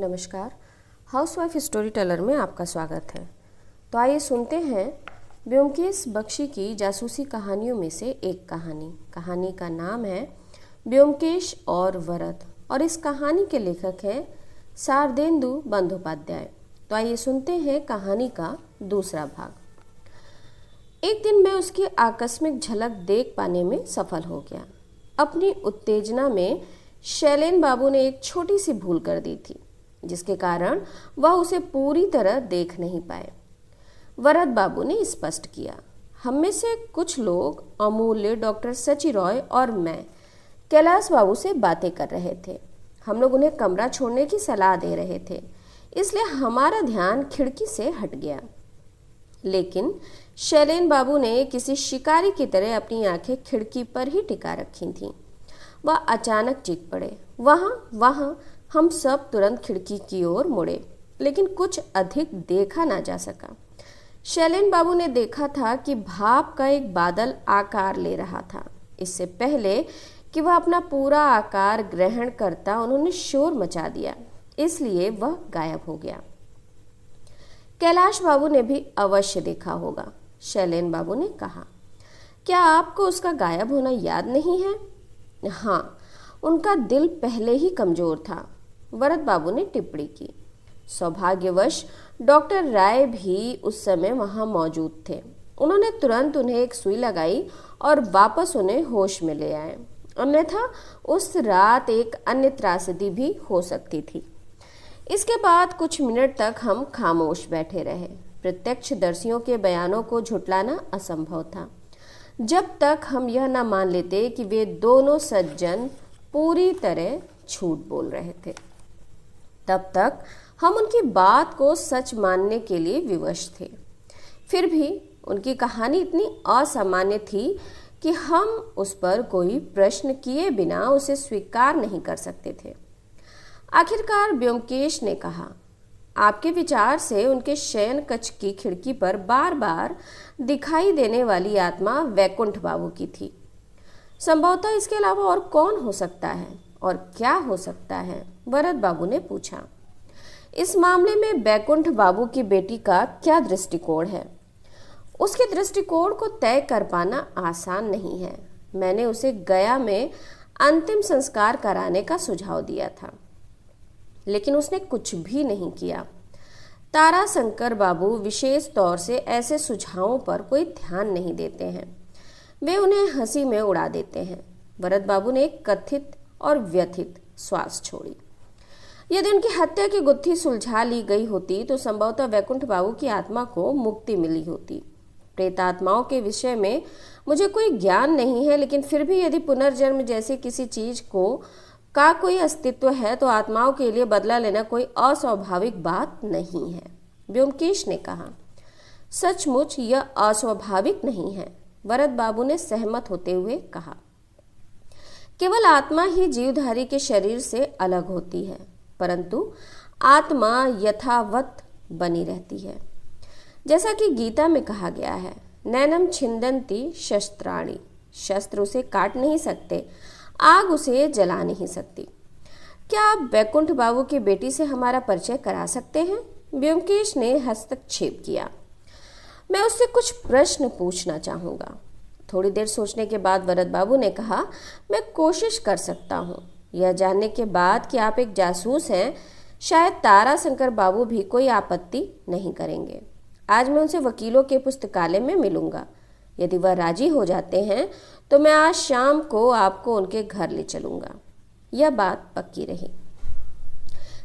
नमस्कार। Housewife story teller में आपका स्वागत है। तो आइए सुनते हैं ब्योमकेश बख्शी की जासूसी कहानियों में से एक कहानी का नाम है ब्योमकेश और वरद, और इस कहानी के लेखक हैं शारदेंदु बंदोपाध्याय। तो आइए सुनते हैं कहानी का दूसरा भाग। एक दिन मैं उसकी आकस्मिक झलक देख पाने में सफल हो गया। अपनी उत्तेजना में शैलेन बाबू ने एक छोटी सी भूल कर दी थी, जिसके कारण वह उसे पूरी तरह देख नहीं पाए। वरद बाबू ने स्पष्ट किया, हम में से कुछ लोग अमूल्य, डॉक्टर सची रॉय और मैं कैलाश बाबू से बातें कर रहे थे। हम लोग उन्हें कमरा छोड़ने की सलाह दे रहे थे, इसलिए हमारा ध्यान खिड़की से हट गया। लेकिन शैलेन बाबू ने किसी शिकारी की तरह अपनी आंखें खिड़की पर ही टिका रखी थीं। वह अचानक चीख पड़े, वहाँ वहाँ। हम सब तुरंत खिड़की की ओर मुड़े, लेकिन कुछ अधिक देखा ना जा सका। शैलेन बाबू ने देखा था कि भाप का एक बादल आकार ले रहा था। इससे पहले कि वह अपना पूरा आकार ग्रहण करता, उन्होंने शोर मचा दिया, इसलिए वह गायब हो गया। कैलाश बाबू ने भी अवश्य देखा होगा, शैलेन बाबू ने कहा। क्या आपको उसका गायब होना याद नहीं है? हाँ, उनका दिल पहले ही कमजोर था, वरद बाबू ने टिप्पणी की। सौभाग्यवश डॉक्टर राय भी उस समय वहां मौजूद थे। उन्होंने तुरंत उन्हें एक सुई लगाई और वापस उन्हें होश में ले आए, अन्यथा उस रात एक अन्य त्रासदी भी हो सकती थी। इसके बाद कुछ मिनट तक हम खामोश बैठे रहे। प्रत्यक्षदर्शियों के बयानों को झुटलाना असंभव था, जब तक हम यह न मान लेते कि वे दोनों सज्जन पूरी तरह झूठ बोल रहे थे। तब तक हम उनकी बात को सच मानने के लिए विवश थे। फिर भी उनकी कहानी इतनी असामान्य थी कि हम उस पर कोई प्रश्न किए बिना उसे स्वीकार नहीं कर सकते थे। आखिरकार ब्योमकेश ने कहा, आपके विचार से उनके शयन कक्ष की खिड़की पर बार बार दिखाई देने वाली आत्मा वैकुंठ बाबू की थी। संभवतः इसके अलावा और कौन हो सकता है और क्या हो सकता है? वरद बाबू ने पूछा। इस मामले में वैकुंठ बाबू की बेटी का क्या दृष्टिकोण है? उसके दृष्टिकोण को तय कर पाना आसान नहीं है। मैंने उसे गया में अंतिम संस्कार कराने का सुझाव दिया था, लेकिन उसने कुछ भी नहीं किया। ताराशंकर बाबू विशेष तौर से ऐसे सुझावों पर कोई ध्यान नहीं देते हैं, वे उन्हें हंसी में उड़ा देते हैं। वरद बाबू ने एक कथित और व्यथित श्वास छोड़ी। यदि उनकी हत्या की गुत्थी सुलझा ली गई होती तो संभवतः वैकुंठ बाबू की आत्मा को मुक्ति मिली होती। प्रेतात्माओं के विषय में मुझे कोई ज्ञान नहीं है, लेकिन फिर भी यदि पुनर्जन्म जैसे किसी चीज का कोई अस्तित्व है तो आत्माओं के लिए बदला लेना कोई अस्वाभाविक बात नहीं है, ब्योमकेश ने कहा। सचमुच यह अस्वाभाविक नहीं है, वरद बाबू ने सहमत होते हुए कहा। केवल आत्मा ही जीवधारी के शरीर से अलग होती है, परंतु आत्मा यथावत बनी रहती है। जैसा कि गीता में कहा गया है, नैनम छिंदन्ति शस्त्राणि, शस्त्र उसे काट नहीं सकते, आग उसे जला नहीं सकती। क्या आप वैकुंठ बाबू की बेटी से हमारा परिचय करा सकते हैं? ब्योमकेश ने हस्तक्षेप किया। मैं उससे कुछ प्रश्न पूछना चाहूँगा। थोड़ी देर सोचने के बाद वरद बाबू ने कहा, मैं कोशिश कर सकता हूँ। यह जानने के बाद कि आप एक जासूस हैं, शायद ताराशंकर बाबू भी कोई आपत्ति नहीं करेंगे। आज मैं उनसे वकीलों के पुस्तकालय में मिलूंगा। यदि वह राजी हो जाते हैं तो मैं आज शाम को आपको उनके घर ले चलूंगा। यह बात पक्की रही।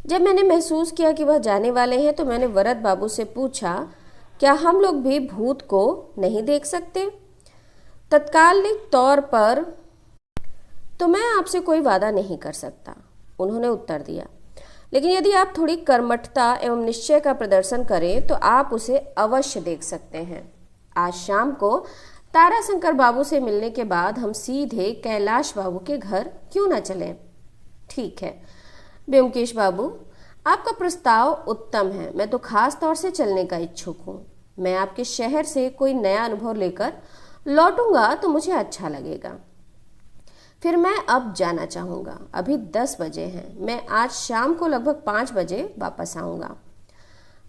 जब मैंने महसूस किया कि वह जाने वाले हैं तो मैंने वरद बाबू से पूछा, क्या हम लोग भी भूत को नहीं देख सकते? तत्कालिक तौर पर तो मैं आपसे कोई वादा नहीं कर सकता, उन्होंने उत्तर दिया, लेकिन यदि आप थोड़ी कर्मठता एवं निश्चय का प्रदर्शन करें तो आप उसे अवश्य देख सकते हैं। आज शाम को ताराशंकर बाबू से मिलने के बाद हम सीधे कैलाश बाबू के घर क्यों न चलें? ठीक है ब्योमकेश बाबू, आपका प्रस्ताव उत्तम है। मैं तो खास तौर से चलने का इच्छुक हूँ। मैं आपके शहर से कोई नया अनुभव लेकर लौटूंगा तो मुझे अच्छा लगेगा। फिर मैं अब जाना चाहूँगा। अभी 10 बजे हैं। मैं आज शाम को लगभग 5 बजे वापस आऊँगा।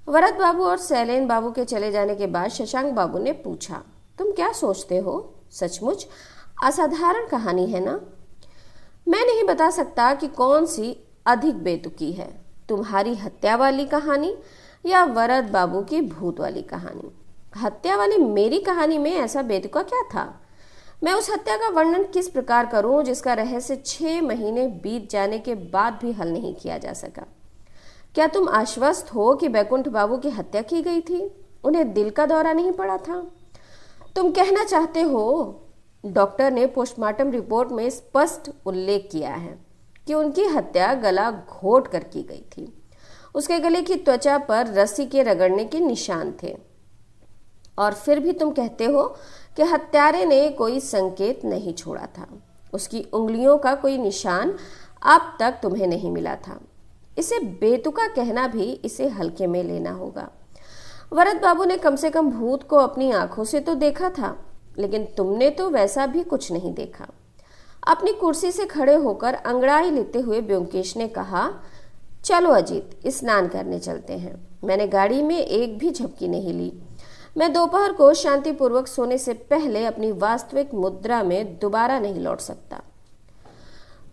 वरद बाबू और सैलेन बाबू के चले जाने के बाद शशांक बाबू ने पूछा, तुम क्या सोचते हो? सचमुच असाधारण कहानी है ना? मैं नहीं बता सकता कि कौन सी अधिक बेतुकी है, तुम्हारी हत्या वाली कहानी या वरद बाबू की भूत वाली कहानी। हत्या वाली मेरी कहानी में ऐसा बेतुका क्या था? मैं उस हत्या का वर्णन किस प्रकार करूं जिसका रहस्य 6 महीने बीत जाने के बाद भी हल नहीं किया जा सका? क्या तुम आश्वस्त हो कि बैकुंठ बाबू की हत्या की गई थी? उन्हें दिल का दौरा नहीं पड़ा था? तुम कहना चाहते हो, डॉक्टर ने पोस्टमार्टम रिपोर्ट में स्पष्ट उल्लेख किया है कि उनकी हत्या गला घोट कर की गई थी। उसके गले की त्वचा पर रस्सी के रगड़ने के निशान थे। और फिर भी तुम कहते हो कि हत्यारे ने कोई संकेत नहीं छोड़ा था। उसकी उंगलियों का कोई निशान अब तक तुम्हें नहीं मिला था। इसे बेतुका कहना भी इसे हल्के में लेना होगा। वरद बाबू ने कम से कम भूत को अपनी आंखों से तो देखा था, लेकिन तुमने तो वैसा भी कुछ नहीं देखा। अपनी कुर्सी से खड़े होकर अंगड़ाई लेते हुए ब्योमकेश ने कहा, चलो अजीत, स्नान करने चलते हैं। मैंने गाड़ी में एक भी झपकी नहीं ली। मैं दोपहर को शांतिपूर्वक सोने से पहले अपनी वास्तविक मुद्रा में दोबारा नहीं लौट सकता।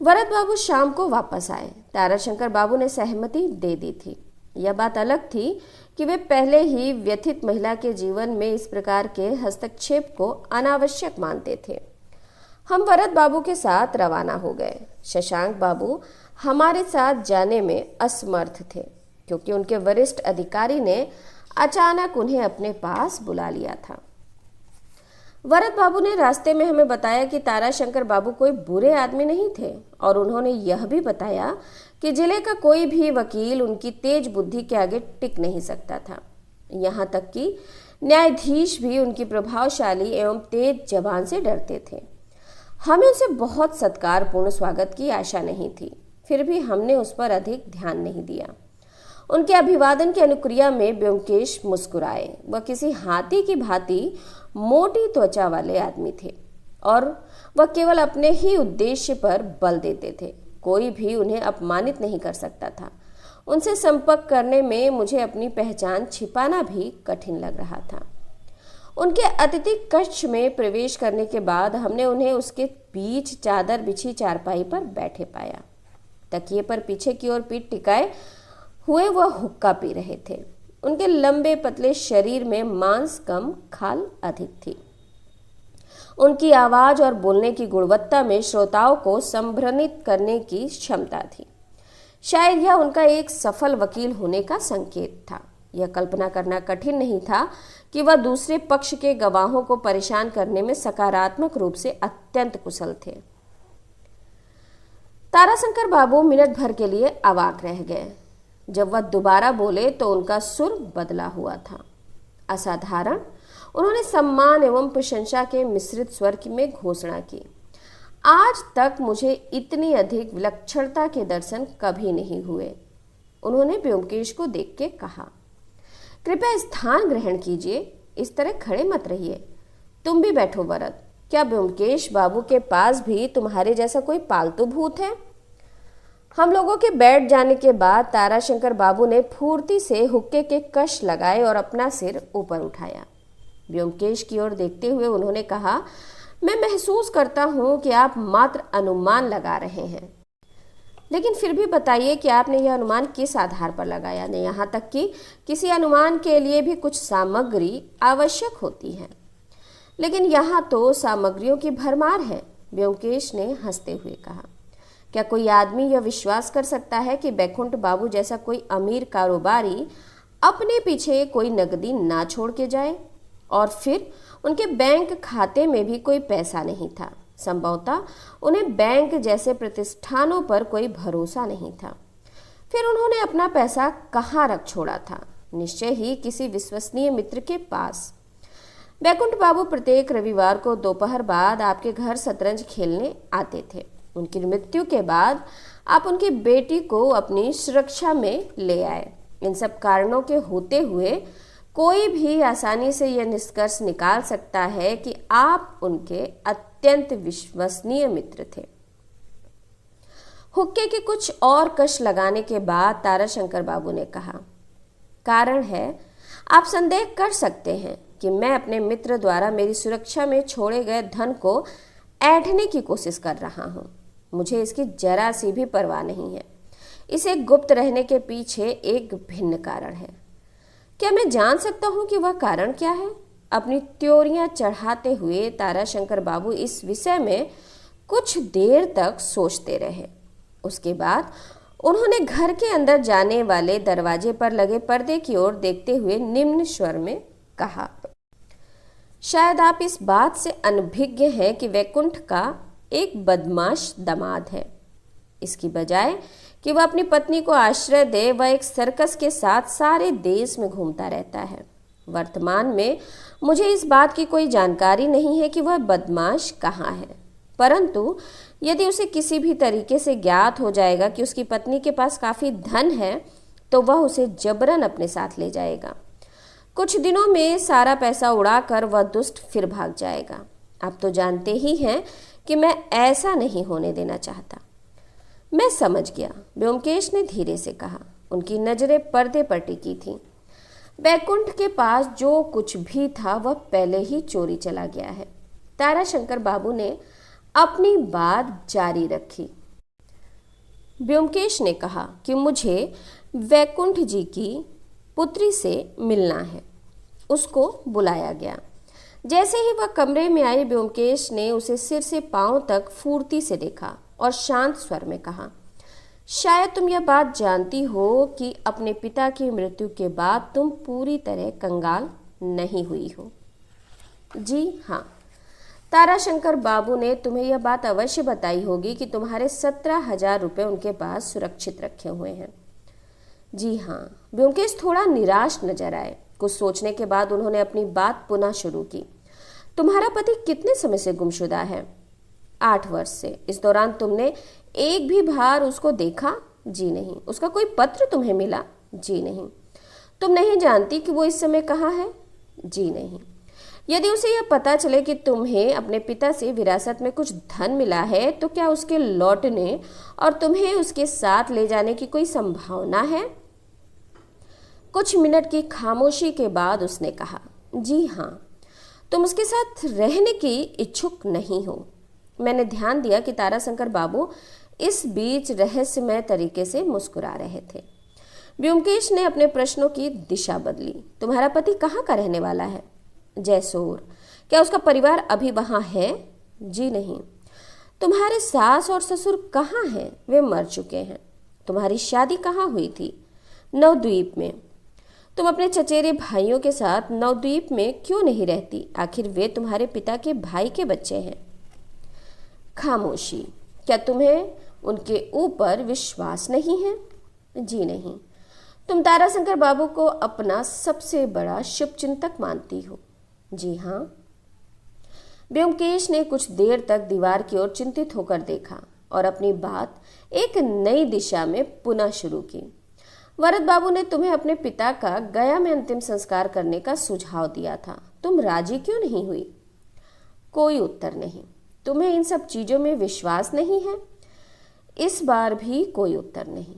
वरद बाबू शाम को वापस आए। ताराशंकर बाबू ने सहमति दे दी थी। यह बात अलग थी कि वे पहले ही व्यथित महिला के जीवन में इस प्रकार के हस्तक्षेप को अनावश्यक मानते थे। हम वरद बाबू के साथ रवाना हो गए। शशांक बाबू हमारे साथ जाने में असमर्थ थे क्योंकि उनके वरिष्ठ अधिकारी ने अचानक उन्हें अपने पास बुला लिया था। वरद बाबू ने रास्ते में हमें बताया कि ताराशंकर बाबू कोई बुरे आदमी नहीं थे और उन्होंने यह भी बताया कि जिले का कोई भी वकील उनकी तेज बुद्धि के आगे टिक नहीं सकता था। यहाँ तक कि न्यायाधीश भी उनकी प्रभावशाली एवं तेज जबान से डरते थे। हमें उनसे बहुत सत्कारपूर्ण स्वागत की आशा नहीं थी, फिर भी हमने उस पर अधिक ध्यान नहीं दिया। उनके अभिवादन की अनुक्रिया में ब्योमकेश मुस्कुराए। वह किसी हाथी की भांति मोटी त्वचा वाले आदमी थे और वह केवल अपने ही उद्देश्य पर बल देते थे। कोई भी उन्हें अपमानित नहीं कर सकता था। उनसे संपर्क करने में मुझे अपनी पहचान छिपाना भी कठिन लग रहा था। उनके अतिथि कक्ष में प्रवेश करने के बाद हमने उन्हें उसके बीच चादर बिछी चारपाई पर बैठे पाया। तकिए पर पीछे की ओर पीठ टिकाए हुए वह हुक्का पी रहे थे। उनके लंबे पतले शरीर में मांस कम, खाल अधिक थी। उनकी आवाज और बोलने की गुणवत्ता में श्रोताओं को संभ्रमित करने की क्षमता थी। शायद यह उनका एक सफल वकील होने का संकेत था। यह कल्पना करना कठिन नहीं था कि वह दूसरे पक्ष के गवाहों को परेशान करने में सकारात्मक रूप से अत्यंत कुशल थे। ताराशंकर बाबू मिनट भर के लिए अवाक रह गए। जब वह दोबारा बोले तो उनका सुर बदला हुआ था। असाधारण, उन्होंने सम्मान एवं प्रशंसा के मिश्रित स्वर में घोषणा की, आज तक मुझे इतनी अधिक विलक्षणता के दर्शन कभी नहीं हुए। उन्होंने ब्योमकेश को देख के कहा, कृपया स्थान ग्रहण कीजिए, इस तरह खड़े मत रहिए। तुम भी बैठो वरद। क्या ब्योमकेश बाबू के पास भी तुम्हारे जैसा कोई पालतू भूत है? हम लोगों के बैठ जाने के बाद ताराशंकर बाबू ने फुर्ती से हुक्के के कश लगाए और अपना सिर ऊपर उठाया। ब्योमकेश की ओर देखते हुए उन्होंने कहा, मैं महसूस करता हूं कि आप मात्र अनुमान लगा रहे हैं, लेकिन फिर भी बताइए कि आपने यह अनुमान किस आधार पर लगाया? नहीं, यहाँ तक कि किसी अनुमान के लिए भी कुछ सामग्री आवश्यक होती है, लेकिन यहाँ तो सामग्रियों की भरमार है। ब्योमकेश ने हंसते हुए कहा, क्या कोई आदमी यह विश्वास कर सकता है कि बैकुंठ बाबू जैसा कोई अमीर कारोबारी अपने पीछे कोई नकदी ना छोड़ के जाए? और फिर उनके बैंक खाते में भी कोई पैसा नहीं था। संभवतः उन्हें बैंक जैसे प्रतिष्ठानों पर कोई भरोसा नहीं था। फिर उन्होंने अपना पैसा कहाँ रख छोड़ा था? निश्चय ही किसी विश्वसनीय मित्र के पास। बैकुंठ बाबू प्रत्येक रविवार को दोपहर बाद आपके घर शतरंज खेलने आते थे। उनकी मृत्यु के बाद आप उनकी बेटी को अपनी सुरक्षा में ले आए। इन सब कारणों के होते हुए कोई भी आसानी से यह निष्कर्ष निकाल सकता है कि आप उनके अत्यंत विश्वसनीय मित्र थे। हुक्के के कुछ और कश लगाने के बाद ताराशंकर बाबू ने कहा, कारण है, आप संदेह कर सकते हैं कि मैं अपने मित्र द्वारा मेरी सुरक्षा में छोड़े गए धन को ऐंठने की कोशिश कर रहा हूँ। मुझे इसकी जरा सी भी परवाह नहीं है। इसे गुप्त रहने के पीछे एक भिन्न कारण है। क्या मैं जान सकता हूँ कि वह कारण क्या है? अपनी त्योरियां चढ़ाते हुए ताराशंकर बाबू इस विषय में कुछ देर तक सोचते रहे। उसके बाद उन्होंने घर के अंदर जाने वाले दरवाजे पर लगे पर्दे की ओर देखते हुए निम्न स्वर में कहा, शायद आप इस बात से अनभिज्ञ हैं कि वैकुंठ का एक बदमाश दामाद है। इसकी बजाय कि वह अपनी पत्नी को आश्रय दे, वह एक सर्कस के साथ सारे देश में घूमता रहता है। वर्तमान में मुझे इस बात की कोई जानकारी नहीं है कि वह बदमाश कहाँ है, परंतु यदि उसे किसी भी तरीके से ज्ञात हो जाएगा कि उसकी पत्नी के पास काफ़ी धन है, तो वह उसे जबरन अपने साथ ले जाएगा। कुछ दिनों में सारा पैसा उड़ाकर वह दुष्ट फिर भाग जाएगा। आप तो जानते ही हैं कि मैं ऐसा नहीं होने देना चाहता। मैं समझ गया, व्योमकेश ने धीरे से कहा। उनकी नजरें पर्दे पर टिकी थीं। बैकुंठ के पास जो कुछ भी था वह पहले ही चोरी चला गया है। ताराशंकर बाबू ने अपनी बात जारी रखी। व्योमकेश ने कहा कि मुझे वैकुंठ जी की पुत्री से मिलना है। उसको बुलाया गया। जैसे ही वह कमरे में आई, व्योमकेश ने उसे सिर से पांव तक फुर्ती से देखा और शांत स्वर में कहा, शायद तुम यह बात जानती हो कि अपने पिता की मृत्यु के बाद तुम पूरी तरह कंगाल नहीं हुई हो। जी हाँ, ताराशंकर बाबू ने तुम्हें यह बात अवश्य बताई होगी कि तुम्हारे 17,000 रुपये उनके पास सुरक्षित रखे हुए हैं। जी हाँ। व्योमकेश थोड़ा निराश नजर आए। कुछ सोचने के बाद उन्होंने अपनी बात पुनः शुरू की। तुम्हारा पति कितने समय से गुमशुदा है? 8 वर्ष से। इस दौरान तुमने एक भी बार उसको देखा? जी नहीं। उसका कोई पत्र तुम्हें मिला? जी नहीं। तुम नहीं जानती कि वो इस समय कहाँ है? जी नहीं। यदि उसे यह पता चले कि तुम्हें अपने पिता से विरासत में कुछ धन मिला है, तो क्या उसके लौटने और तुम्हें उसके साथ ले जाने की कोई संभावना है? कुछ मिनट की खामोशी के बाद उसने कहा, जी हाँ। तुम उसके साथ रहने की इच्छुक नहीं हो। मैंने ध्यान दिया कि ताराशंकर बाबू इस बीच रहस्यमय तरीके से मुस्कुरा रहे थे। व्योमकेश ने अपने प्रश्नों की दिशा बदली। तुम्हारा पति कहाँ का रहने वाला है? जैसोर। क्या उसका परिवार अभी वहाँ है? जी नहीं। तुम्हारे सास और ससुर कहाँ हैं? वे मर चुके हैं। तुम्हारी शादी कहाँ हुई थी? नवद्वीप में। तुम अपने चचेरे भाइयों के साथ नवद्वीप में क्यों नहीं रहती? आखिर वे तुम्हारे पिता के भाई के बच्चे हैं। खामोशी। क्या तुम्हें उनके ऊपर विश्वास नहीं है? जी नहीं। तुम ताराशंकर बाबू को अपना सबसे बड़ा शुभचिंतक मानती हो? जी हाँ। व्योमकेश ने कुछ देर तक दीवार की ओर चिंतित होकर देखा और अपनी बात एक नई दिशा में पुनः शुरू की। वरद बाबू ने तुम्हें अपने पिता का गया में अंतिम संस्कार करने का सुझाव दिया था। तुम राजी क्यों नहीं हुई? कोई उत्तर नहीं। तुम्हें इन सब चीजों में विश्वास नहीं है? इस बार भी कोई उत्तर नहीं।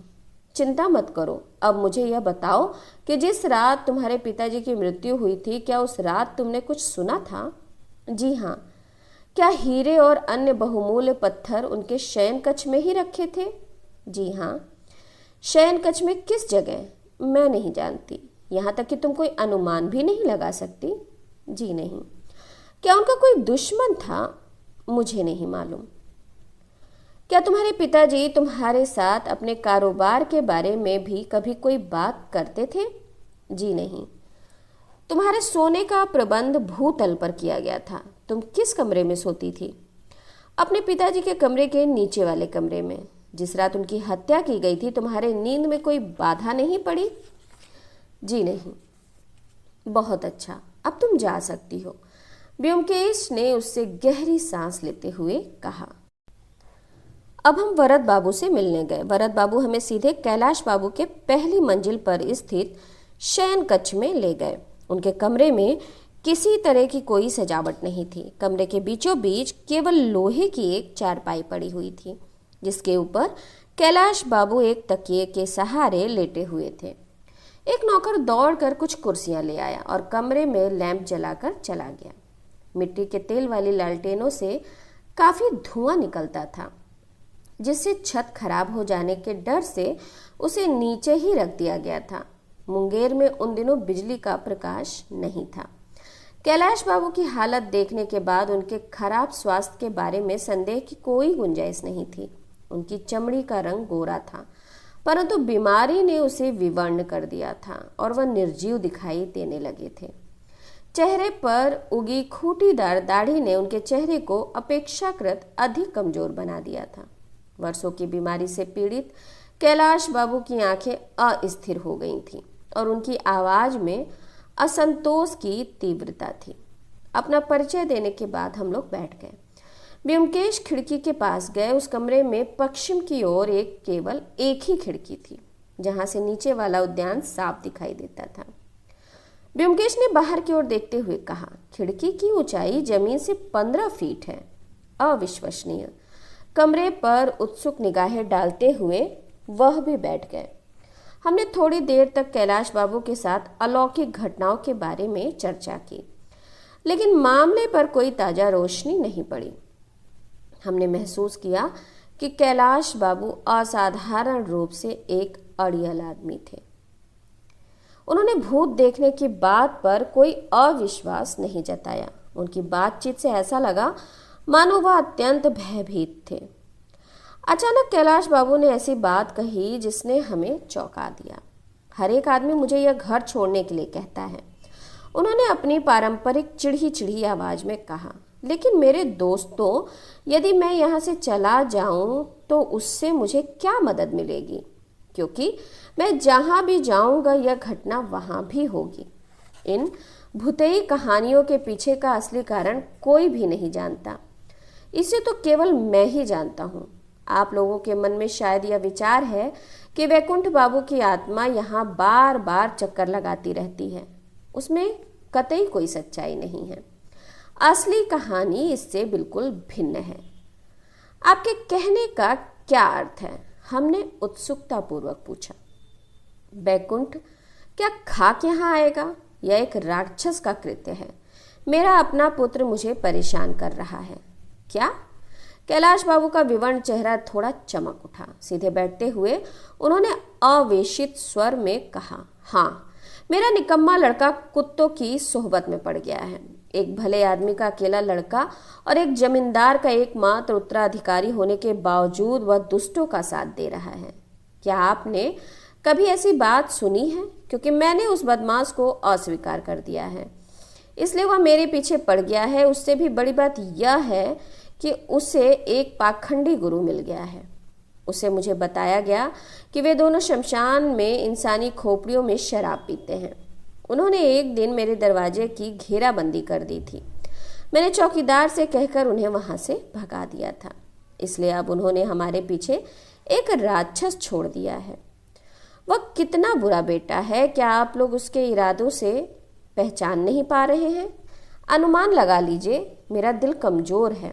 चिंता मत करो। अब मुझे यह बताओ कि जिस रात तुम्हारे पिताजी की मृत्यु हुई थी, क्या उस रात तुमने कुछ सुना था? जी हाँ। क्या हीरे और अन्य बहुमूल्य पत्थर उनके शयन कक्ष में ही रखे थे? जी हाँ। शयन कक्ष में किस जगह? मैं नहीं जानती। यहाँ तक कि तुम कोई अनुमान भी नहीं लगा सकती? जी नहीं। क्या उनका कोई दुश्मन था? मुझे नहीं मालूम। क्या तुम्हारे पिताजी तुम्हारे साथ अपने कारोबार के बारे में भी कभी कोई बात करते थे? जी नहीं। तुम्हारे सोने का प्रबंध भूतल पर किया गया था। तुम किस कमरे में सोती थी? अपने पिताजी के कमरे के नीचे वाले कमरे में। जिस रात उनकी हत्या की गई थी, तुम्हारे नींद में कोई बाधा नहीं पड़ी? जी नहीं। बहुत अच्छा, अब तुम जा सकती हो। व्योमकेश ने उससे गहरी सांस लेते हुए कहा। अब हम वरद बाबू से मिलने गए। वरद बाबू हमें सीधे कैलाश बाबू के पहली मंजिल पर स्थित शयन कक्ष में ले गए। उनके कमरे में किसी तरह की कोई सजावट नहीं थी। कमरे के बीचों बीच केवल लोहे की एक चारपाई पड़ी हुई थी, जिसके ऊपर कैलाश बाबू एक तकिए के सहारे लेटे हुए थे। एक नौकर दौड़कर कुछ कुर्सियां ले आया और कमरे में लैंप जलाकर चला गया। मिट्टी के तेल वाली लालटेनों से काफी धुआं निकलता था, जिससे छत खराब हो जाने के डर से उसे नीचे ही रख दिया गया था। मुंगेर में उन दिनों बिजली का प्रकाश नहीं था। कैलाश बाबू की हालत देखने के बाद उनके खराब स्वास्थ्य के बारे में संदेह की कोई गुंजाइश नहीं थी। उनकी चमड़ी का रंग गोरा था, परंतु बीमारी ने उसे विवर्ण कर दिया था और वह निर्जीव दिखाई देने लगे थे। चेहरे पर उगी खूंटीदार दाढ़ी ने उनके चेहरे को अपेक्षाकृत अधिक कमजोर बना दिया था। वर्षों की बीमारी से पीड़ित कैलाश बाबू की आंखें अस्थिर हो गई थीं और उनकी आवाज में असंतोष की तीव्रता थी। अपना परिचय देने के बाद हम लोग बैठ गए। ब्योमकेश खिड़की के पास गए। उस कमरे में पश्चिम की ओर केवल एक ही खिड़की थी, जहां से नीचे वाला उद्यान साफ दिखाई देता था। ब्योमकेश ने बाहर की ओर देखते हुए कहा, खिड़की की ऊंचाई जमीन से 15 फीट है। अविश्वसनीय। कमरे पर उत्सुक निगाहें डालते हुए वह भी बैठ गए। हमने थोड़ी देर तक कैलाश बाबू के साथ अलौकिक घटनाओं के बारे में चर्चा की, लेकिन मामले पर कोई ताजा रोशनी नहीं पड़ी। हमने महसूस किया कि कैलाश बाबू असाधारण रूप से एक अड़ियल आदमी थे। उन्होंने भूत देखने की बात पर कोई अविश्वास नहीं जताया। उनकी बातचीत से ऐसा लगा मानो वह अत्यंत भयभीत थे। अचानक कैलाश बाबू ने ऐसी बात कही जिसने हमें चौंका दिया। हर एक आदमी मुझे यह घर छोड़ने के लिए कहता है, उन्होंने अपनी पारंपरिक चिढ़ी चिढ़ी आवाज में कहा। लेकिन मेरे दोस्तों, यदि मैं यहाँ से चला जाऊं तो उससे मुझे क्या मदद मिलेगी, क्योंकि मैं जहां भी जाऊंगा यह घटना वहां भी होगी। इन भुतेई कहानियों के पीछे का असली कारण कोई भी नहीं जानता। इसे तो केवल मैं ही जानता हूँ। आप लोगों के मन में शायद यह विचार है कि वैकुंठ बाबू की आत्मा यहाँ बार बार चक्कर लगाती रहती है। उसमें कतई कोई सच्चाई नहीं है। असली कहानी इससे बिल्कुल भिन्न है। आपके कहने का क्या अर्थ है? हमने उत्सुकता पूर्वक पूछा। वैकुंठ क्या खाक यहाँ आएगा? यह एक राक्षस का कृत्य है। मेरा अपना पुत्र मुझे परेशान कर रहा है। क्या? कैलाश बाबू का विवर्ण चेहरा थोड़ा चमक उठा। सीधे बैठते हुए उन्होंने आवेशित स्वर में कहा, हाँ, मेरा निकम्मा लड़का कुत्तों की सोहबत में पड़ गया है। एक भले आदमी का अकेला लड़का और एक जमींदार का एकमात्र उत्तराधिकारी होने के बावजूद वह दुष्टों का साथ दे रहा है। क्या आपने कभी ऐसी बात सुनी है? क्योंकि मैंने उस बदमाश को अस्वीकार कर दिया है, इसलिए वह मेरे पीछे पड़ गया है। उससे भी बड़ी बात यह है कि उसे एक पाखंडी गुरु मिल गया है। उसे मुझे बताया गया कि वे दोनों शमशान में इंसानी खोपड़ियों में शराब पीते हैं। उन्होंने एक दिन मेरे दरवाजे की घेराबंदी कर दी थी। मैंने चौकीदार से कहकर उन्हें वहां से भगा दिया था, इसलिए अब उन्होंने हमारे पीछे एक राक्षस छोड़ दिया है। वह कितना बुरा बेटा है, क्या आप लोग उसके इरादों से पहचान नहीं पा रहे हैं? अनुमान लगा लीजिए, मेरा दिल कमजोर है,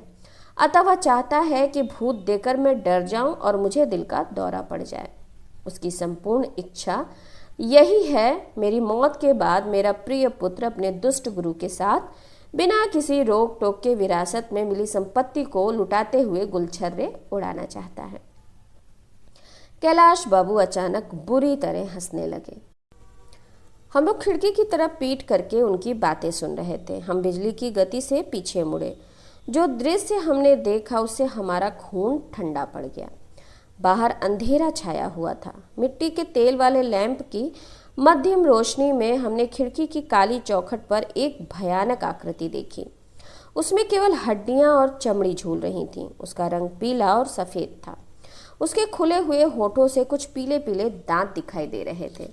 अतः वह चाहता है कि भूत देकर मैं डर जाऊं और मुझे दिल का दौरा पड़ जाए। उसकी संपूर्ण इच्छा यही है, मेरी मौत के बाद मेरा प्रिय पुत्र अपने दुष्ट गुरु के साथ बिना किसी रोक टोक के विरासत में मिली संपत्ति को लुटाते हुए गुलछर्रे उड़ाना चाहता है। कैलाश बाबू अचानक बुरी तरह हंसने लगे। हम लोग खिड़की की तरफ पीठ करके उनकी बातें सुन रहे थे। हम बिजली की गति से पीछे मुड़े। जो दृश्य हमने देखा उससे हमारा खून ठंडा पड़ गया। बाहर अंधेरा छाया हुआ था। मिट्टी के तेल वाले लैंप की मध्यम रोशनी में हमने खिड़की की काली चौखट पर एक भयानक आकृति देखी। उसमें केवल हड्डियां और चमड़ी झूल रही थीं। उसका रंग पीला और सफ़ेद था। उसके खुले हुए होठों से कुछ पीले पीले दांत दिखाई दे रहे थे।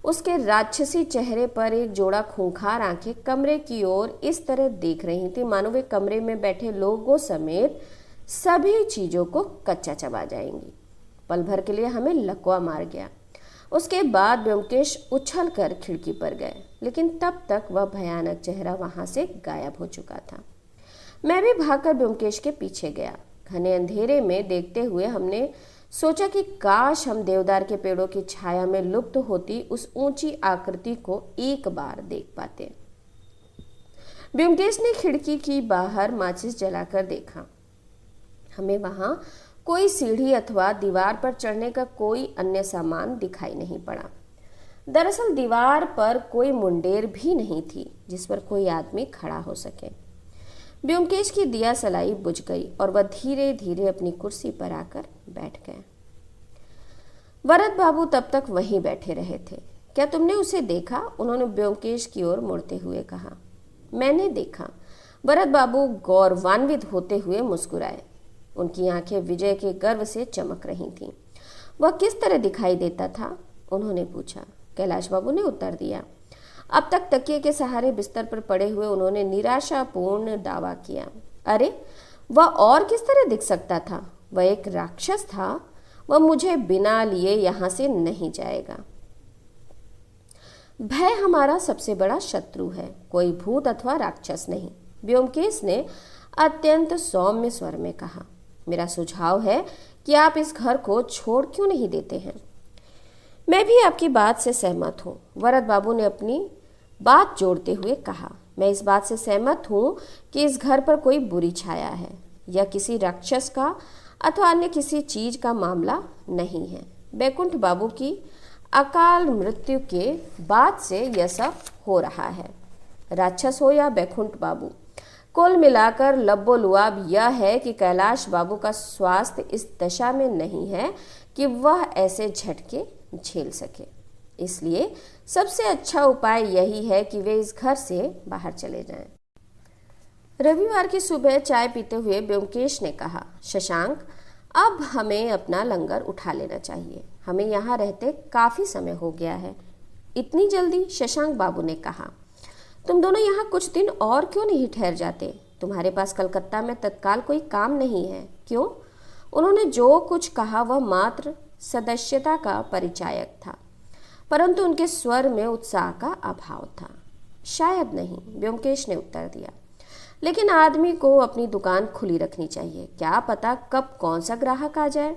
उसके राक्षसी चेहरे पर एक जोड़ा खूंखार आंखें कमरे की ओर इस तरह देख रही थी मानो वे कमरे में बैठे लोगों समेत सभी चीजों को कच्चा चबा जाएंगी। पल भर के लिए हमें लकवा मार गया। उसके बाद ब्योमकेश उछल कर खिड़की पर गए, लेकिन तब तक वह भयानक चेहरा वहां से गायब हो चुका था। मैं भी भागकर ब्योमकेश के पीछे गया। घने अंधेरे में देखते हुए हमने सोचा कि काश हम देवदार के पेड़ों की छाया में लुप्त होती उस ऊंची आकृति को एक बार देख पाते। ब्योमकेश ने खिड़की की बाहर माचिस जलाकर देखा। हमें वहां कोई सीढ़ी अथवा दीवार पर चढ़ने का कोई अन्य सामान दिखाई नहीं पड़ा। दरअसल दीवार पर कोई मुंडेर भी नहीं थी जिस पर कोई आदमी खड़ा हो सके। ब्योमकेश की दिया सलाई बुझ गई और वह धीरे धीरे अपनी कुर्सी पर आकर बैठ गए। वरद बाबू तब तक वहीं बैठे रहे थे। क्या तुमने उसे देखा? उन्होंने ब्योमकेश की ओर मुड़ते हुए कहा। मैंने देखा। वरद बाबू गौरवान्वित होते हुए मुस्कुराए। उनकी आंखें विजय के गर्व से चमक रही थीं। वह किस तरह दिखाई देता था? उन्होंने पूछा। कैलाश बाबू ने उत्तर दिया। अब तक तकिए के सहारे बिस्तर पर पड़े हुए उन्होंने निराशापूर्ण दावा किया। अरे, वह और किस तरह दिख सकता था? वह एक राक्षस था। वह मुझे बिना लिए यहां से नहीं जाएगा। भय हमारा सबसे बड़ा शत्रु है, कोई भूत अथवा राक्षस नहीं, ब्योमकेश ने अत्यंत सौम्य स्वर में कहा। मेरा सुझाव है कि आप इस घर को छोड़ क्यों नहीं देते हैं? मैं भी आपकी बात से सहमत हूँ, वरद बाबू ने अपनी बात जोड़ते हुए कहा। मैं इस बात से सहमत हूँ कि इस घर पर कोई बुरी छाया है। यह किसी राक्षस का अथवा अन्य किसी चीज का मामला नहीं है। बैकुंठ बाबू की अकाल मृत्यु के बाद से यह सब हो रहा है। राक्षस हो या बैकुंठ बाबू, कुल मिलाकर लब्बो-लुआब यह है कि कैलाश बाबू का स्वास्थ्य इस दशा में नहीं है कि वह ऐसे झटके झेल सके। इसलिए सबसे अच्छा उपाय यही है कि वे इस घर से बाहर चले जाएं। रविवार की सुबह चाय पीते हुए ब्योमकेश ने कहा, शशांक, अब हमें अपना लंगर उठा लेना चाहिए। हमें यहाँ रहते काफी समय हो गया है। इतनी जल्दी? शशांक बाबू ने कहा। तुम दोनों यहाँ कुछ दिन और क्यों नहीं ठहर जाते? तुम्हारे पास कलकत्ता में तत्काल कोई काम नहीं है, क्यों? उन्होंने जो कुछ कहा वह मात्र सदस्यता का परिचायक था, परंतु उनके स्वर में उत्साह का अभाव था। शायद नहीं, ब्योमकेश ने उत्तर दिया, लेकिन आदमी को अपनी दुकान खुली रखनी चाहिए। क्या पता कब कौन सा ग्राहक आ जाए।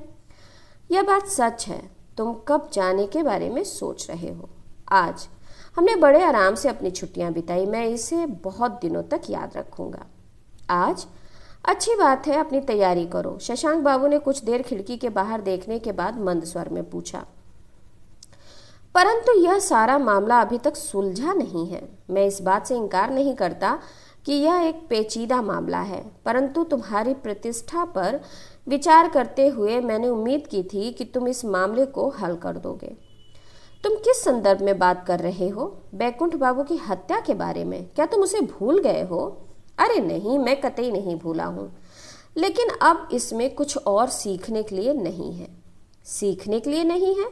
यह बात सच है। तुम कब जाने के बारे में सोच रहे हो? आज हमने बड़े आराम से अपनी छुट्टियां बिताई। मैं इसे बहुत दिनों तक याद रखूंगा। आज? अच्छी बात है, अपनी तैयारी करो। शशांक बाबू ने कुछ देर खिड़की के बाहर देखने के बाद मंद स्वर में पूछा। परंतु यह सारा मामला अभी तक सुलझा नहीं है। मैं इस बात से इनकार नहीं करता कि यह एक पेचीदा मामला है, परंतु तुम्हारी प्रतिष्ठा पर विचार करते हुए मैंने उम्मीद की थी कि तुम इस मामले को हल कर दोगे। तुम किस संदर्भ में बात कर रहे हो? बैकुंठ बाबू की हत्या के बारे में? क्या तुम उसे भूल गए हो? अरे नहीं, मैं कतई नहीं भूला हूँ, लेकिन अब इसमें कुछ और सीखने के लिए नहीं है। सीखने के लिए नहीं है?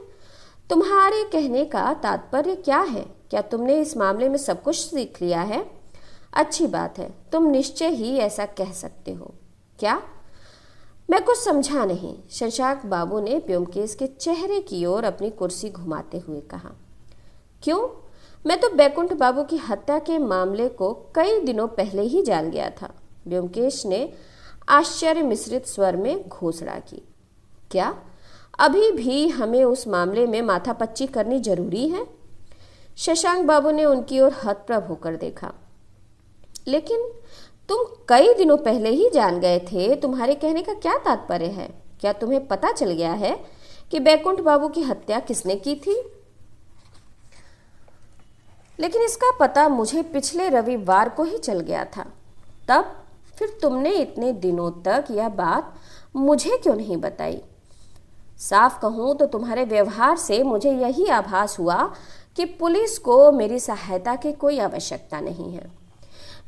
तुम्हारे कहने का तात्पर्य क्या है? क्या तुमने इस मामले में सब कुछ सीख लिया है? अच्छी बात है, तुम निश्चय ही ऐसा कह सकते हो। क्या? मैं कुछ समझा नहीं, शशांक बाबू ने ब्योमकेश के चेहरे की ओर अपनी कुर्सी घुमाते हुए कहा। क्यों? मैं तो बैकुंठ बाबू की हत्या के मामले को कई दिनों पहले ही जान गया था। ब्योमकेश ने आश्चर्य मिश्रित स्वर में घोषणा की। क्या अभी भी हमें उस मामले में माथापच्ची करनी जरूरी है? शशांक बाबू ने उनकी ओर हतप्रभ होकर देखा। लेकिन तुम कई दिनों पहले ही जान गए थे, तुम्हारे कहने का क्या तात्पर्य है? क्या तुम्हें पता चल गया है कि बैकुंठ बाबू की हत्या किसने की थी? लेकिन इसका पता मुझे पिछले रविवार को ही चल गया था। तब फिर तुमने इतने दिनों तक यह बात मुझे क्यों नहीं बताई? साफ कहूं तो तुम्हारे व्यवहार से मुझे यही आभास हुआ कि पुलिस को मेरी सहायता की कोई आवश्यकता नहीं है।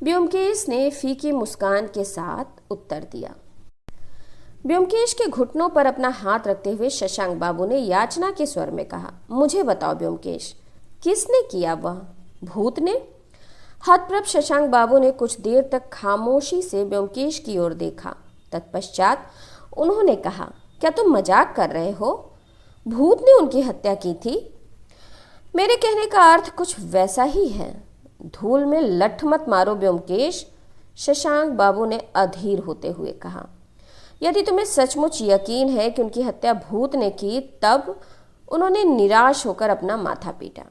ब्योमकेश ने फीकी मुस्कान के साथ उत्तर दिया। ब्योमकेश के घुटनों पर अपना हाथ रखते हुए शशांक बाबू ने याचना के स्वर में कहा, मुझे बताओ ब्योमकेश, किसने किया वह? भूत ने? हतप्रभ शशांक बाबू ने कुछ देर तक खामोशी से ब्योमकेश की ओर देखा। तत्पश्चात उन्होंने कहा, क्या तुम मजाक कर रहे हो? भूत ने उनकी हत्या की थी? मेरे कहने का अर्थ कुछ वैसा ही है। धूल में लठ मत मारो ब्योमकेश, शशांक बाबू ने अधीर होते हुए कहा। यदि तुम्हें सचमुच यकीन है कि उनकी हत्या भूत ने की, तब उन्होंने निराश होकर अपना माथा पीटा।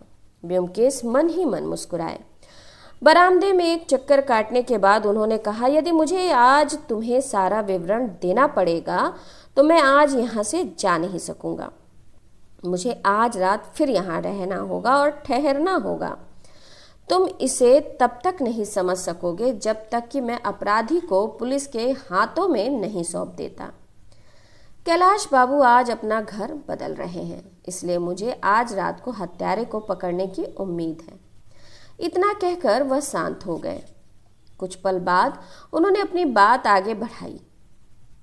ब्योमकेश मन ही मन मुस्कुराए। बरामदे में एक चक्कर काटने के बाद उन्होंने कहा, यदि मुझे आज तुम्हें सारा विवरण देना पड़ेगा तो मैं आज यहाँ से जा नहीं सकूँगा। मुझे आज रात फिर यहाँ रहना होगा और ठहरना होगा। तुम इसे तब तक नहीं समझ सकोगे जब तक कि मैं अपराधी को पुलिस के हाथों में नहीं सौंप देता। कैलाश बाबू आज अपना घर बदल रहे हैं, इसलिए मुझे आज रात को हत्यारे को पकड़ने की उम्मीद है। इतना कहकर वह शांत हो गए। कुछ पल बाद उन्होंने अपनी बात आगे बढ़ाई।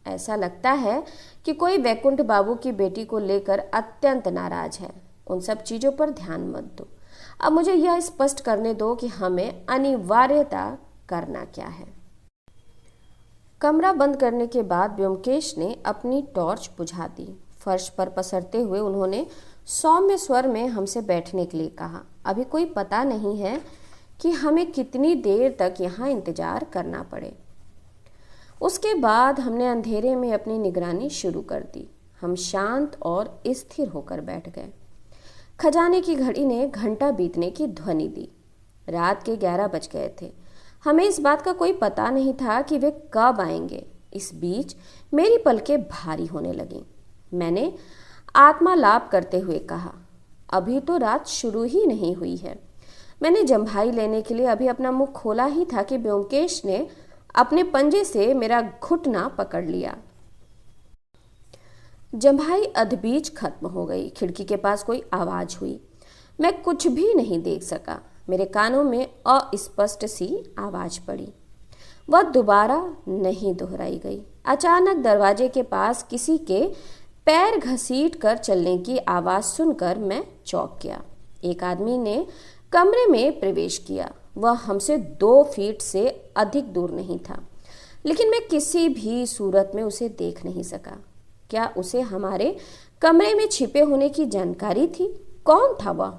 ऐसा लगता है कि कोई वैकुंठ बाबू की बेटी को लेकर अत्यंत नाराज है। उन सब चीज़ों पर ध्यान मत दो। अब मुझे यह स्पष्ट करने दो कि हमें अनिवार्यता करना क्या है। कमरा बंद करने के बाद ब्योमकेश ने अपनी टॉर्च बुझा दी। फर्श पर पसरते हुए उन्होंने सौम्य स्वर में हमसे बैठने के लिए कहा। अभी कोई पता नहीं है कि हमें कितनी देर तक यहाँ इंतजार करना पड़े। उसके बाद हमने अंधेरे में अपनी निगरानी शुरू कर दी। हम शांत और स्थिर होकर बैठ गए। खजाने की घड़ी ने घंटा बीतने की ध्वनि दी। रात के 11 बज गए थे। हमें इस बात का कोई पता नहीं था कि वे कब आएंगे। इस बीच मेरी पलकें भारी होने लगीं। मैंने आत्मा लाप करते हुए कहा, अभी तो रात शुरू ही नहीं हुई है। मैंने जम्भाई लेने के लिए अभी अपना मुंह खोला ही था कि ब्योमकेश ने अपने पंजे से मेरा घुटना पकड़ लिया। जम्भाई अधबीच खत्म हो गई। खिड़की के पास कोई आवाज हुई। मैं कुछ भी नहीं देख सका। मेरे कानों में अस्पष्ट सी आवाज पड़ी। वह दोबारा नहीं दोहराई गई। अचानक दरवाजे के पास किसी के पैर घसीट कर चलने की आवाज सुनकर मैं चौंक गया। एक आदमी ने कमरे में प्रवेश किया। वह हमसे 2 फीट से अधिक दूर नहीं था, लेकिन मैं किसी भी सूरत में उसे देख नहीं सका। क्या उसे हमारे कमरे में छिपे होने की जानकारी थी? कौन था वह?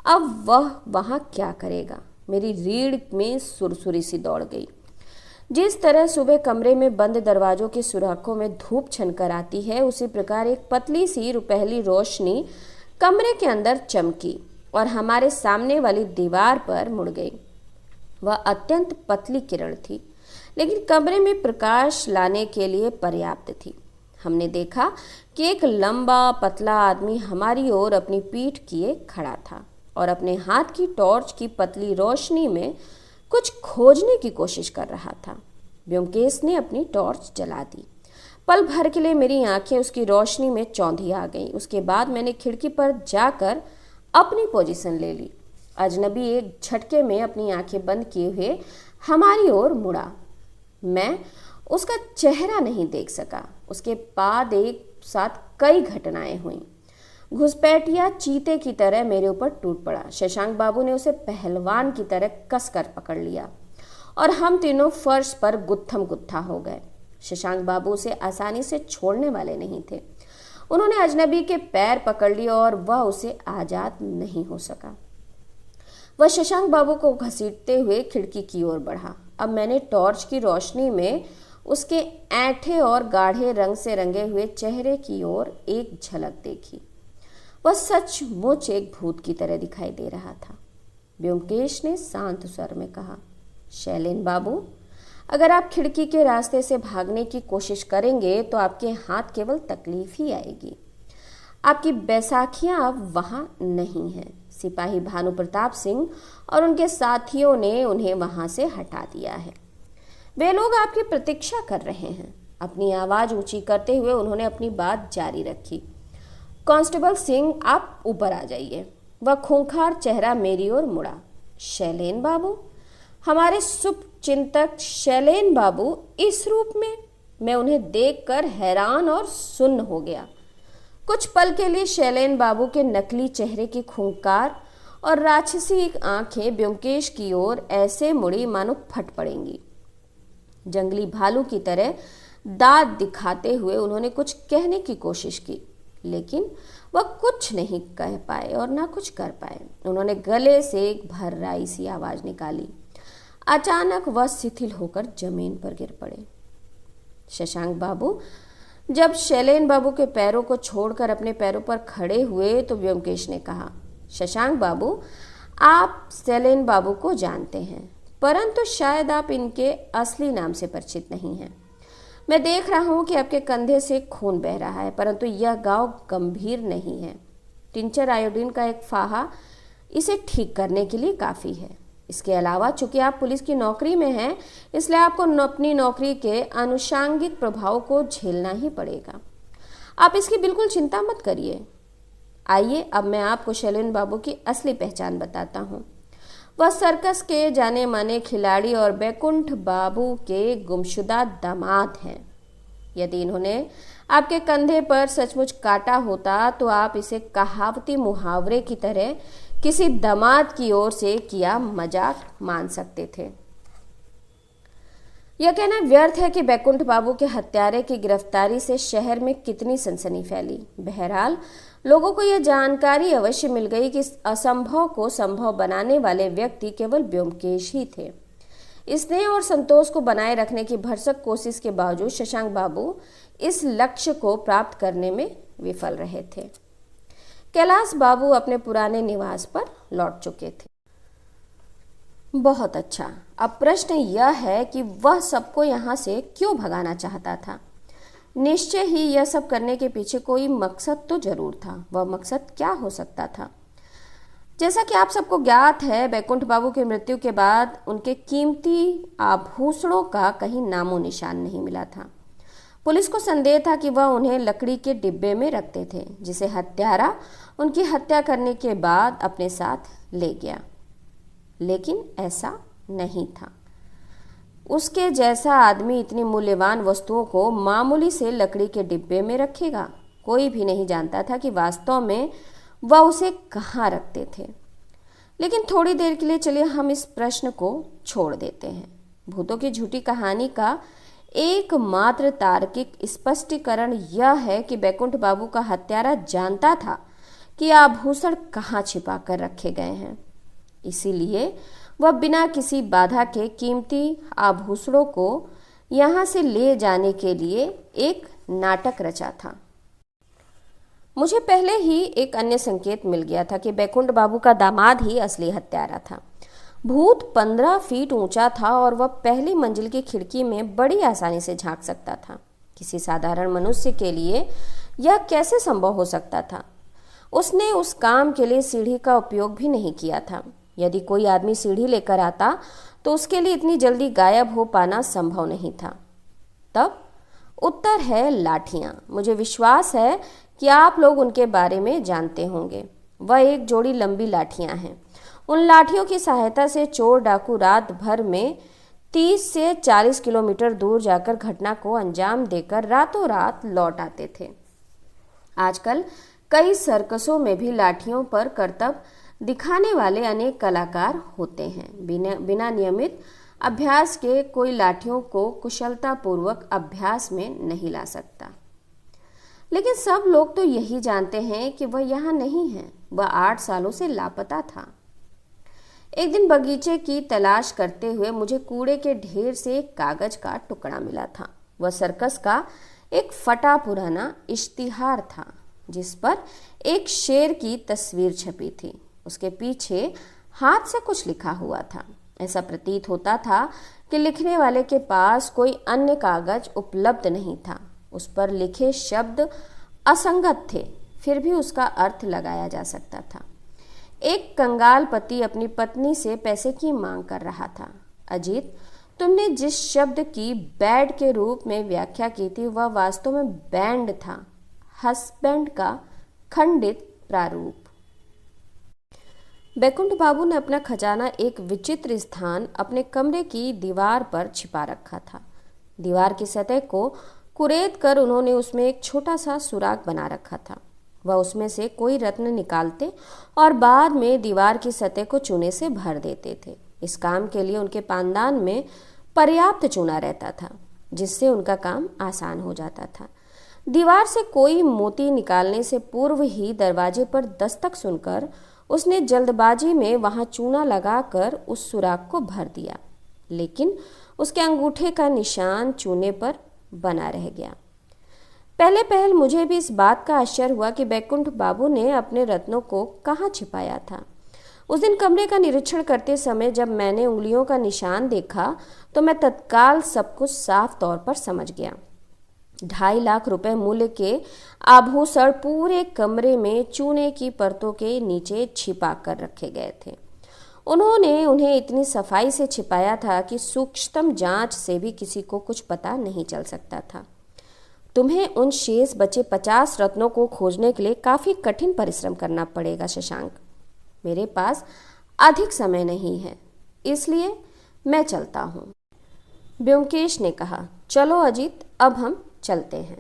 अब वह वहाँ क्या करेगा? मेरी रीढ़ में सुरसुरी सी दौड़ गई। जिस तरह सुबह कमरे में बंद दरवाजों के सुराखों में धूप छनकर आती है, उसी प्रकार एक पतली सी रुपहली रोशनी कमरे के अंदर चमकी और हमारे सामने वाली दीवार पर मुड़ गई। वह अत्यंत पतली किरण थी, लेकिन कमरे में प्रकाश लाने के लिए पर्याप्त थी। हमने देखा कि एक लंबा पतला आदमी हमारी ओर अपनी पीठ किए खड़ा था और अपने हाथ की टॉर्च की पतली रोशनी में कुछ खोजने की कोशिश कर रहा था। ब्योमकेश ने अपनी टॉर्च जला दी। पल भर के लिए मेरी आंखें उसकी रोशनी में चौंधी आ गईं। उसके बाद मैंने खिड़की पर जाकर अपनी पोजीशन ले ली। अजनबी एक झटके में अपनी आंखें बंद किए हुए हमारी ओर मुड़ा। मैं उसका चेहरा नहीं देख सका। उसके बाद एक साथ कई घटनाएं हुईं। घुसपैठिया चीते की तरह मेरे ऊपर टूट पड़ा। शशांक बाबू ने उसे पहलवान की तरह कसकर पकड़ लिया और हम तीनों फर्श पर गुत्थम गुत्था हो गए। शशांक बाबू उसे आसानी से छोड़ने वाले नहीं थे। उन्होंने अजनबी के पैर पकड़ लिए और वह उसे आजाद नहीं हो सका। वह शशांक बाबू को घसीटते हुए खिड़की की ओर बढ़ा। अब मैंने टॉर्च की रोशनी में उसके ऐंठे और गाढ़े रंग से रंगे हुए चेहरे की ओर एक झलक देखी। वह सचमुच एक भूत की तरह दिखाई दे रहा था। ब्योमकेश ने शांत स्वर में कहा, शैलेन बाबू, अगर आप खिड़की के रास्ते से भागने की कोशिश करेंगे तो आपके हाथ केवल तकलीफ ही आएगी। आपकी बैसाखियां अब वहाँ नहीं हैं। सिपाही भानु प्रताप सिंह और उनके साथियों ने उन्हें वहाँ से हटा दिया है। वे लोग आपकी प्रतीक्षा कर रहे हैं। अपनी आवाज़ ऊंची करते हुए उन्होंने अपनी बात जारी रखी। कांस्टेबल सिंह, आप ऊपर आ जाइए। वह खूंखार चेहरा मेरी ओर मुड़ा। शैलेन बाबू, हमारे शुभ चिंतक शैलेन बाबू इस रूप में? मैं उन्हें देखकर हैरान और सुन्न हो गया। कुछ पल के लिए शैलेन बाबू के नकली चेहरे की खूंखार और राक्षसी आंखें ब्योमकेश की ओर ऐसे मुड़ी मानो फट पड़ेंगी। जंगली भालू की तरह दांत दिखाते हुए उन्होंने कुछ कहने की कोशिश की, लेकिन वह कुछ नहीं कह पाए और ना कुछ कर पाए। उन्होंने गले से एक भर्राई सी आवाज निकाली। अचानक वह शिथिल होकर जमीन पर गिर पड़े। शशांक बाबू जब शैलेन बाबू के पैरों को छोड़कर अपने पैरों पर खड़े हुए तो ब्योमकेश ने कहा, शशांक बाबू, आप शैलेन बाबू को जानते हैं, परंतु शायद आप इनके असली नाम से परिचित नहीं हैं। मैं देख रहा हूं कि आपके कंधे से खून बह रहा है, परंतु यह घाव गंभीर नहीं है। टिंचर आयोडीन का एक फाहा इसे ठीक करने के लिए काफ़ी है। इसके अलावा चूंकि आप पुलिस की नौकरी में हैं, इसलिए आपको अपनी नौकरी के आनुषांगिक प्रभाव को झेलना ही पड़ेगा। आप इसकी बिल्कुल चिंता मत करिए। आइए अब मैं आपको शैलेन बाबू की असली पहचान बताता हूँ। वह सर्कस के जाने माने खिलाड़ी और बैकुंठ बाबू के गुमशुदा दामाद हैं। यदि इन्होंने आपके कंधे पर सचमुच काटा होता तो आप इसे कहावती मुहावरे की तरह किसी दामाद की ओर से किया मजाक मान सकते थे। यह कहना व्यर्थ है कि बैकुंठ बाबू के हत्यारे की गिरफ्तारी से शहर में कितनी सनसनी फैली। बहरहाल लोगों को यह जानकारी अवश्य मिल गई कि असंभव को संभव बनाने वाले व्यक्ति केवल ब्योमकेश ही थे। स्नेह और संतोष को बनाए रखने की भरसक कोशिश के बावजूद शशांक बाबू इस लक्ष्य को प्राप्त करने में विफल रहे थे। कैलाश बाबू अपने पुराने निवास पर लौट चुके थे। बहुत अच्छा, अब प्रश्न यह है कि वह सबको यहाँ से क्यों भगाना चाहता था। निश्चय ही यह सब करने के पीछे कोई मकसद तो जरूर था। वह मकसद क्या हो सकता था? जैसा कि आप सबको ज्ञात है, बैकुंठ बाबू की मृत्यु के बाद उनके कीमती आभूषणों का कहीं नामो निशान नहीं मिला था। पुलिस को संदेह था कि वह उन्हें लकड़ी के डिब्बे में रखते थे, जिसे हत्यारा उनकी हत्या करने के बाद अपने साथ ले गया। लेकिन ऐसा नहीं था। उसके जैसा आदमी इतनी मूल्यवान वस्तुओं को मामूली से लकड़ी के डिब्बे में रखेगा? कोई भी नहीं जानता था कि वास्तव में वह उसे कहाँ रखते थे। लेकिन थोड़ी देर के लिए चलिए हम इस प्रश्न को छोड़ देते हैं। भूतों की झूठी कहानी का एकमात्र तार्किक स्पष्टीकरण यह है कि बैकुंठ बाबू का हत्यारा जानता था कि आभूषण कहाँ छिपा कर रखे गए हैं। इसीलिए वह बिना किसी बाधा के कीमती आभूषणों को यहाँ से ले जाने के लिए एक नाटक रचा था। मुझे पहले ही एक अन्य संकेत मिल गया था कि बैकुंठ बाबू का दामाद ही असली हत्यारा था। भूत 15 फीट ऊंचा था और वह पहली मंजिल की खिड़की में बड़ी आसानी से झांक सकता था। किसी साधारण मनुष्य के लिए यह कैसे संभव हो सकता था? उसने उस काम के लिए सीढ़ी का उपयोग भी नहीं किया था। यदि कोई आदमी सीढ़ी लेकर आता तो उसके लिए इतनी जल्दी गायब हो पाना संभव नहीं था। तब उत्तर है लाठियां। मुझे विश्वास है कि आप लोग उनके बारे में जानते होंगे। वह एक जोड़ी लंबी लाठियां हैं। उन लाठियों की सहायता से चोर डाकू रात भर में 30 से 40 किलोमीटर दूर जाकर घटना को अंजाम देकर रातों रात लौट आते थे। आजकल कई सर्कसों में भी लाठियों पर करतब दिखाने वाले अनेक कलाकार होते हैं। बिना नियमित अभ्यास के कोई लाठियों को कुशलतापूर्वक अभ्यास में नहीं ला सकता। लेकिन सब लोग तो यही जानते हैं कि वह यहाँ नहीं है। वह 8 सालों से लापता था। एक दिन बगीचे की तलाश करते हुए मुझे कूड़े के ढेर से एक कागज का टुकड़ा मिला था। वह सर्कस का एक फटा पुराना इश्तिहार था, जिस पर एक शेर की तस्वीर छपी थी। उसके पीछे हाथ से कुछ लिखा हुआ था। ऐसा प्रतीत होता था कि लिखने वाले के पास कोई अन्य कागज उपलब्ध नहीं था। उस पर लिखे शब्द असंगत थे, फिर भी उसका अर्थ लगाया जा सकता था। एक कंगाल पति अपनी पत्नी से पैसे की मांग कर रहा था। अजीत, तुमने जिस शब्द की बैड के रूप में व्याख्या की थी वह वास्तव में बैंड था, हस्बैंड का खंडित प्रारूप। बैकुंठ बाबू ने अपना खजाना एक विचित्र स्थान अपने कमरे की दीवार पर छिपा रखा था। दीवार की सतह को कुरेद कर उन्होंने उसमें एक छोटा सा सुराग बना रखा था। वह उसमें से कोई रत्न निकालते और बाद में दीवार की सतह को चूने से भर देते थे। इस काम के लिए उनके पानदान में पर्याप्त चूना रहता था, जिससे उनका काम आसान हो जाता था। दीवार से कोई मोती निकालने से पूर्व ही दरवाजे पर दस्तक सुनकर उसने जल्दबाजी में वहां चूना लगाकर उस सुराग को भर दिया, लेकिन उसके अंगूठे का निशान चूने पर बना रह गया। पहले पहल मुझे भी इस बात का आश्चर्य हुआ कि बैकुंठ बाबू ने अपने रत्नों को कहाँ छिपाया था। उस दिन कमरे का निरीक्षण करते समय जब मैंने उंगलियों का निशान देखा तो मैं तत्काल सब कुछ साफ तौर पर समझ गया। 2.5 लाख रुपए मूल्य के आभूषण पूरे कमरे में चूने की परतों के नीचे छिपा कर रखे गए थे। उन्होंने उन्हें इतनी सफाई से छिपाया था कि सूक्ष्मतम जांच से भी किसी को कुछ पता नहीं चल सकता था। तुम्हें उन शेष बचे 50 रत्नों को खोजने के लिए काफ़ी कठिन परिश्रम करना पड़ेगा शशांक। मेरे पास अधिक समय नहीं है, इसलिए मैं चलता हूँ। ब्योमकेश ने कहा, चलो अजीत, अब हम चलते हैं।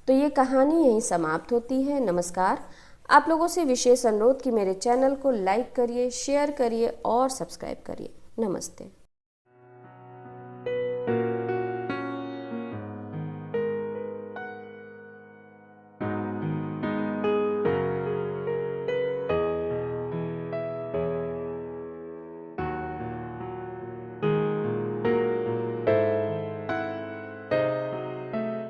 तो ये कहानी यहीं समाप्त होती है। नमस्कार। आप लोगों से विशेष अनुरोध कि मेरे चैनल को लाइक करिए, शेयर करिए और सब्सक्राइब करिए। नमस्ते।